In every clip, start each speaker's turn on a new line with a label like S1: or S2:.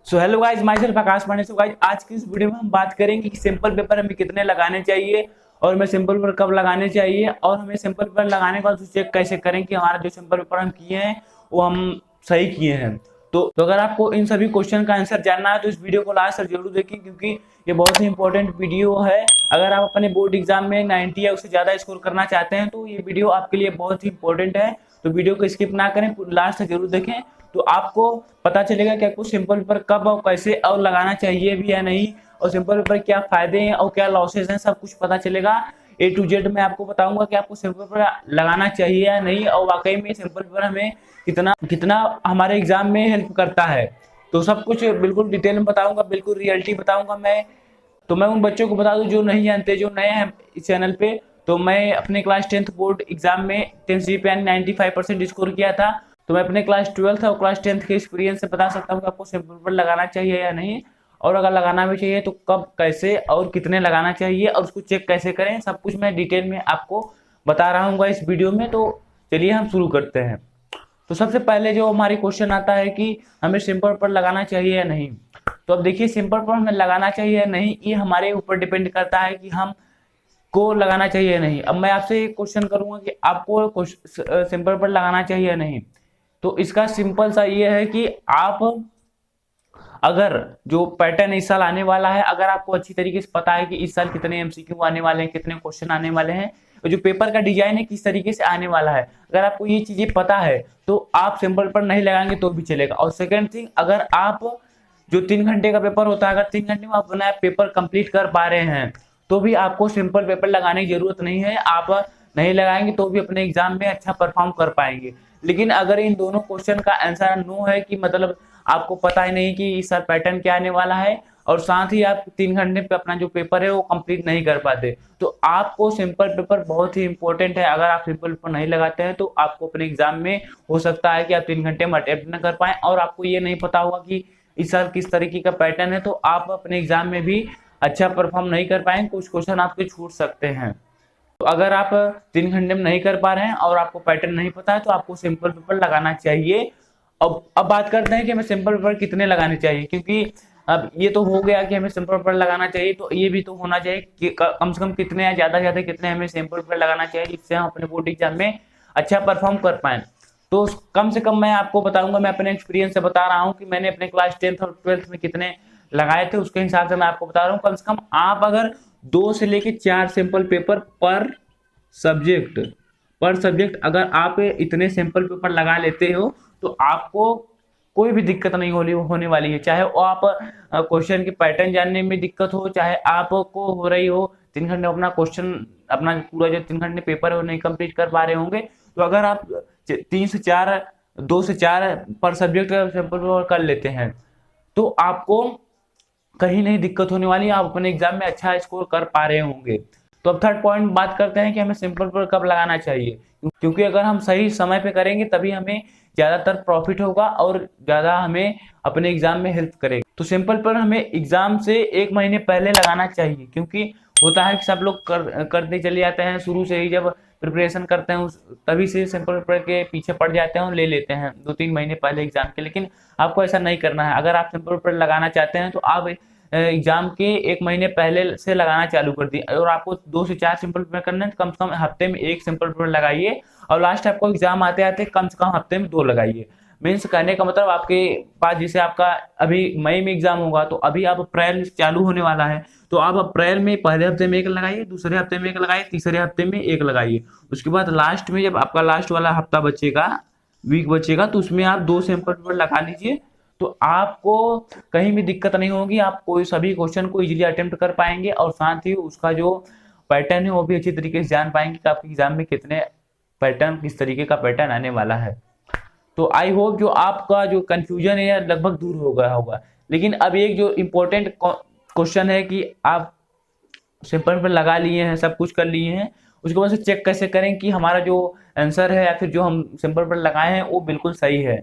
S1: सो hello guys, myself Akash Pandey. So guys, आज की इस वीडियो में हम बात करेंगे कि सिंपल पेपर हमें कितने लगाने चाहिए और हमें सिंपल पेपर कब लगाने चाहिए और हमें सिंपल पेपर लगाने के बाद चेक कैसे करें कि हमारा जो सिंपल पेपर हम किए हैं वो हम सही किए हैं। तो अगर आपको इन सभी क्वेश्चन का आंसर जानना है तो इस वीडियो को लास्ट तक जरूर देखें, क्योंकि ये बहुत ही इंपॉर्टेंट वीडियो है। अगर आप अपने बोर्ड एग्जाम में 90 या उससे ज्यादा स्कोर करना चाहते हैं तो ये वीडियो आपके लिए बहुत ही इंपॉर्टेंट है। तो वीडियो को स्किप ना करें, लास्ट तक जरूर देखें, तो आपको पता चलेगा कि आपको सिंपल पेपर कब और कैसे और लगाना चाहिए भी या नहीं, और सिंपल पेपर क्या फायदे हैं और क्या लॉसेस हैं, सब कुछ पता चलेगा। ए टू जेड मैं आपको बताऊंगा कि आपको सिंपल पेपर लगाना चाहिए या नहीं, और वाकई में सिंपल पेपर हमें कितना कितना हमारे एग्जाम में हेल्प करता है। तो सब कुछ बिल्कुल डिटेल में बताऊंगा, बिल्कुल रियलिटी बताऊंगा मैं। तो मैं उन बच्चों को बता दूं जो नहीं जानते, जो नए हैं इस चैनल पे, तो मैं अपने क्लास 10th बोर्ड एग्जाम में 10 जीपीए 95% स्कोर किया था। तो मैं अपने क्लास 12th और क्लास 10th के एक्सपीरियंस से बता सकता हूँ कि आपको सिंपल पेपर लगाना चाहिए या नहीं, और अगर लगाना भी चाहिए तो कब, कैसे और कितने लगाना चाहिए और उसको चेक कैसे करें, सब कुछ मैं डिटेल में आपको बता रहा हूँ इस वीडियो में। तो चलिए हम शुरू करते हैं। तो सबसे पहले जो हमारी क्वेश्चन आता है कि हमें सिंपल पेपर लगाना चाहिए या नहीं। तो अब देखिए, सिंपल पेपर हमें लगाना चाहिए या नहीं ये हमारे ऊपर डिपेंड करता है कि हम को लगाना चाहिए या नहीं। अब मैं आपसे क्वेश्चन करूंगा कि आपको सिंपल पेपर लगाना चाहिए या नहीं। तो इसका सिंपल सा ये है कि आप अगर जो पैटर्न इस साल आने वाला है, अगर आपको अच्छी तरीके से पता है कि इस साल कितने एमसीक्यू आने वाले हैं, कितने क्वेश्चन आने वाले हैं, और जो पेपर का डिजाइन है किस तरीके से आने वाला है, अगर आपको ये चीजें पता है तो आप सिंपल पेपर नहीं लगाएंगे तो भी चलेगा। और सेकंड थिंग, अगर आप जो 3 घंटे का पेपर होता है, अगर 3 घंटे में आप अपना पेपर कंप्लीट कर पा रहे हैं तो भी आपको सिंपल पेपर लगाने की जरूरत नहीं है। आप नहीं लगाएंगे तो भी अपने एग्जाम में अच्छा परफॉर्म कर पाएंगे। लेकिन अगर इन दोनों क्वेश्चन का आंसर नो है, कि मतलब आपको पता ही नहीं कि इस साल पैटर्न क्या आने वाला है, और साथ ही आप 3 घंटे पे अपना जो पेपर है वो कंप्लीट नहीं कर पाते, तो आपको सिंपल पेपर बहुत ही इंपॉर्टेंट है। अगर आप सिंपल पेपर नहीं लगाते हैं तो आपको अपने एग्जाम में हो सकता है कि आप 3 घंटे में अटेम्प्ट न कर पाए, और आपको ये नहीं पता होगा कि इस साल किस तरीके का पैटर्न है, तो आप अपने एग्जाम में भी अच्छा परफॉर्म नहीं कर पाएंगे, कुछ क्वेश्चन आपके छूट सकते हैं। तो अगर आप 3 घंटे में नहीं कर पा रहे हैं और आपको पैटर्न नहीं पता है तो आपको सिंपल पेपर लगाना चाहिए। अब बात करते हैं कि हमें सिंपल पेपर कितने लगाने चाहिए, क्योंकि अब ये तो हो गया कि हमें सिंपल पेपर लगाना चाहिए, तो ये भी तो होना चाहिए कि कम से कम कितने या ज्यादा से ज्यादा कितने हमें सिंपल पेपर लगाना चाहिए जिससे हम अपने बोर्ड एग्जाम में अच्छा परफॉर्म कर पाए। तो कम से कम मैं आपको बताऊंगा, मैं अपने एक्सपीरियंस से बता रहा हूँ कि मैंने अपने क्लास 10th और 12th में कितने लगाए थे, उसके हिसाब से मैं आपको बता रहा हूँ। कम से कम आप अगर 2 से लेके 4 सिंपल पेपर सब्जेक्ट पर सब्जेक्ट अगर आप इतने सिंपल पेपर लगा लेते हो तो आपको कोई भी दिक्कत नहीं होने वाली है। चाहे वो आप क्वेश्चन के पैटर्न जानने में दिक्कत हो, चाहे आपको हो रही हो 3 घंटे अपना क्वेश्चन, अपना पूरा जो 3 घंटे पेपर है वो नहीं कंप्लीट कर पा रहे होंगे, तो अगर आप 3 से 4 2 से 4 पर सब्जेक्ट सिंपल पेपर कर लेते हैं तो आपको कहीं नहीं दिक्कत होने वाली, आप अपने एग्जाम में अच्छा स्कोर कर पा रहे होंगे। तो अब थर्ड पॉइंट बात करते हैं कि हमें सिंपल पेपर कब लगाना चाहिए, क्योंकि अगर हम सही समय पे करेंगे तभी हमें ज्यादातर प्रॉफिट होगा और ज्यादा हमें अपने एग्जाम में हेल्प करेगा। तो सिंपल पेपर हमें एग्जाम से 1 महीने पहले लगाना चाहिए, क्योंकि होता है कि सब लोग करते चले जाते हैं, शुरू से ही जब प्रिपरेशन करते हैं तभी से सिंपल पेपर के पीछे पड़ जाते हैं और ले लेते हैं 2-3 महीने पहले एग्जाम के। लेकिन आपको ऐसा नहीं करना है। अगर आप सिंपल पेपर लगाना चाहते हैं तो आप एग्जाम के 1 महीने पहले से लगाना चालू कर दिए, और आपको 2 से 4 सिंपल पेपर करना है, कम से कम हफ्ते में 1 सिंपल पेपर लगाइए, और लास्ट आपको एग्जाम आते आते कम से कम हफ्ते में 2 लगाइए। मीन्स कहने का मतलब आपके पास जैसे आपका अभी मई में एग्जाम होगा, तो अभी आप अप्रैल चालू होने वाला है, तो आप अप्रैल में पहले हफ्ते में 1 लगाइए, दूसरे हफ्ते में 1 लगाइए, तीसरे हफ्ते में 1 लगाइए। उसके बाद लास्ट में जब आपका लास्ट वाला हफ्ता बचेगा, वीक बचेगा, तो उसमें आप 2 सिंपल पेपर लगा लीजिए, तो आपको कहीं भी दिक्कत नहीं होगी, आप कोई सभी क्वेश्चन को इजीली अटेम्प्ट कर पाएंगे, और साथ ही उसका जो पैटर्न है वो भी अच्छी तरीके से जान पाएंगे कि आपके एग्जाम में कितने पैटर्न, किस तरीके का पैटर्न आने वाला है। तो आई होप जो आपका जो कंफ्यूजन है लगभग दूर हो गया होगा। लेकिन अब एक जो इम्पोर्टेंट क्वेश्चन है कि आप सिंपल पेपर लगा लिए हैं, सब कुछ कर लिए हैं, उसके बाद से चेक कैसे करें कि हमारा जो आंसर है या फिर जो हम सिंपल पेपर लगाए हैं वो बिल्कुल सही है।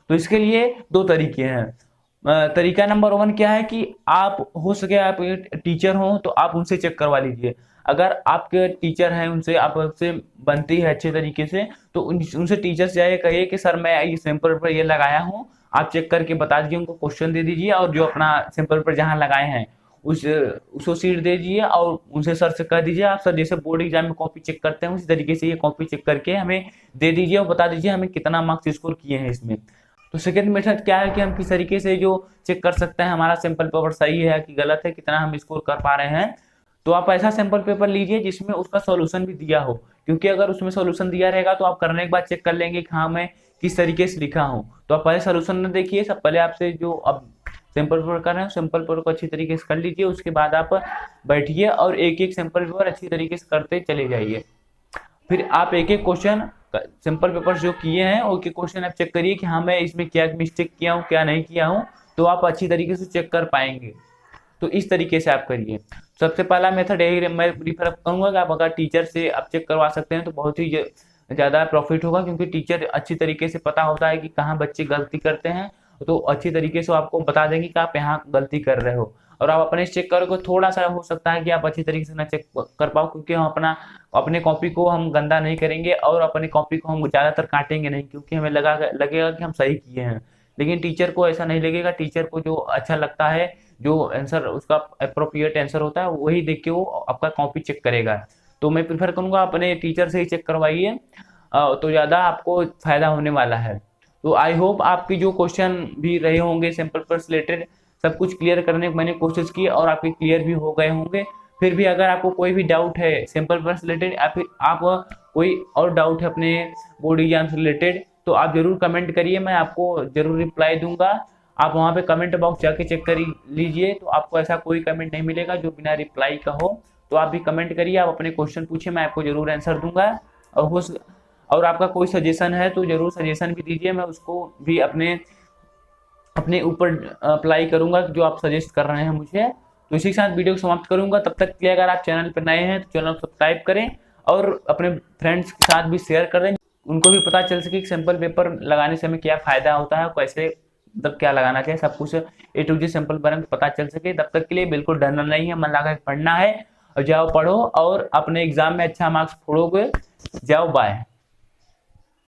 S1: तो इसके लिए 2 तरीके हैं। तरीका नंबर 1 क्या है कि आप हो सके आप टीचर हो तो आप उनसे चेक करवा लीजिए। अगर आपके टीचर हैं, उनसे आपसे बनती है अच्छे तरीके से, तो उनसे टीचर से जाइए, कहिए कि सर मैं ये सिंपल पेपर ये लगाया हूँ, आप चेक करके बता दीजिए, उनको क्वेश्चन दे दीजिए और जो अपना सैंपल पेपर जहाँ लगाए हैं उसको सीट दे दीजिए और उनसे सर से कह दीजिए आप सर जैसे बोर्ड एग्जाम में कॉपी चेक करते हैं उसी तरीके से ये कॉपी चेक करके हमें दे दीजिए और बता दीजिए हमें कितना मार्क्स स्कोर किए हैं इसमें। तो सेकंड मेथड क्या है कि हम किस तरीके से जो चेक कर सकते हैं हमारा सैंपल पेपर सही है कि गलत है, कितना हम स्कोर कर पा रहे हैं। तो आप ऐसा सैंपल पेपर लीजिए जिसमें उसका सॉल्यूशन भी दिया हो, क्योंकि अगर उसमें सॉल्यूशन दिया रहेगा तो आप करने के बाद चेक कर लेंगे कि हाँ मैं किस तरीके से लिखा हूँ। तो आप पहले सॉल्यूशन न देखिए, सब पहले आपसे जो अब सैंपल पेपर कर रहे हैं सैंपल पेपर को अच्छी तरीके से कर लीजिए, उसके बाद आप बैठिए और एक एक सैंपल पेपर अच्छी तरीके से करते चले जाइए। फिर आप एक एक क्वेश्चन सिंपल पेपर जो किए हैं ओके क्वेश्चन आप चेक करिए कि हाँ मैं इसमें क्या मिस्टेक किया हूँ क्या नहीं किया हूँ, तो आप अच्छी तरीके से चेक कर पाएंगे। तो इस तरीके से आप करिए। सबसे पहला मेथड यही मैं प्रीफर करूंगा कि आप अगर टीचर से आप चेक करवा सकते हैं तो बहुत ही ज़्यादा प्रॉफिट होगा, क्योंकि टीचर अच्छी तरीके से पता होता है कि कहाँ बच्चे गलती करते हैं, तो अच्छी तरीके से आपको बता देंगे कि आप यहाँ गलती कर रहे हो। और आप अपने चेक करोगे थोड़ा सा हो सकता है कि आप अच्छी तरीके से ना चेक कर पाओ, क्योंकि हम अपने कॉपी को हम गंदा नहीं करेंगे और अपने कॉपी को हम ज़्यादातर काटेंगे नहीं, क्योंकि हमें लगेगा कि हम सही किए हैं। लेकिन टीचर को ऐसा नहीं लगेगा, टीचर को जो अच्छा लगता है जो आंसर उसका अप्रोप्रिएट आंसर होता है वही देख के वो आपका कॉपी चेक करेगा। तो मैं प्रेफर करूंगा अपने टीचर से ही चेक करवाइए, तो ज़्यादा आपको फायदा होने वाला है। तो आई होप आपकी जो क्वेश्चन भी रहे होंगे सैंपल पर रिलेटेड सब कुछ क्लियर करने की मैंने कोशिश की और आपके क्लियर भी हो गए होंगे। फिर भी अगर आपको कोई भी डाउट है सैंपल पर रिलेटेड या फिर आप कोई और डाउट है अपने बोर्ड एग्जाम से रिलेटेड तो आप जरूर कमेंट करिए, मैं आपको जरूर रिप्लाई दूंगा। आप वहाँ पे कमेंट बॉक्स जाके चेक कर लीजिए, तो आपको ऐसा कोई कमेंट नहीं मिलेगा जो बिना रिप्लाई का हो। तो आप भी कमेंट करिए, आप अपने क्वेश्चन पूछिए, मैं आपको जरूर आंसर दूंगा। और आपका कोई सजेशन है तो जरूर सजेशन भी दीजिए, मैं उसको भी अपने ऊपर अप्लाई करूंगा जो आप सजेस्ट कर रहे हैं मुझे। तो इसी के साथ वीडियो को समाप्त करूंगा। तब तक के लिए अगर आप चैनल पर नए हैं तो चैनल को सब्सक्राइब करें और अपने फ्रेंड्स के साथ भी शेयर करें, उनको भी पता चल सके कि सैंपल पेपर लगाने से हमें क्या फायदा होता है, कैसे मतलब क्या लगाना चाहिए, सब कुछ A to Z sample paper में पता चल सके। तब तक के लिए बिल्कुल डरना नहीं है, मन लगा के पढ़ना है और जाओ पढ़ो और अपने एग्जाम में अच्छा मार्क्स फोड़ोगे। जाओ बाय।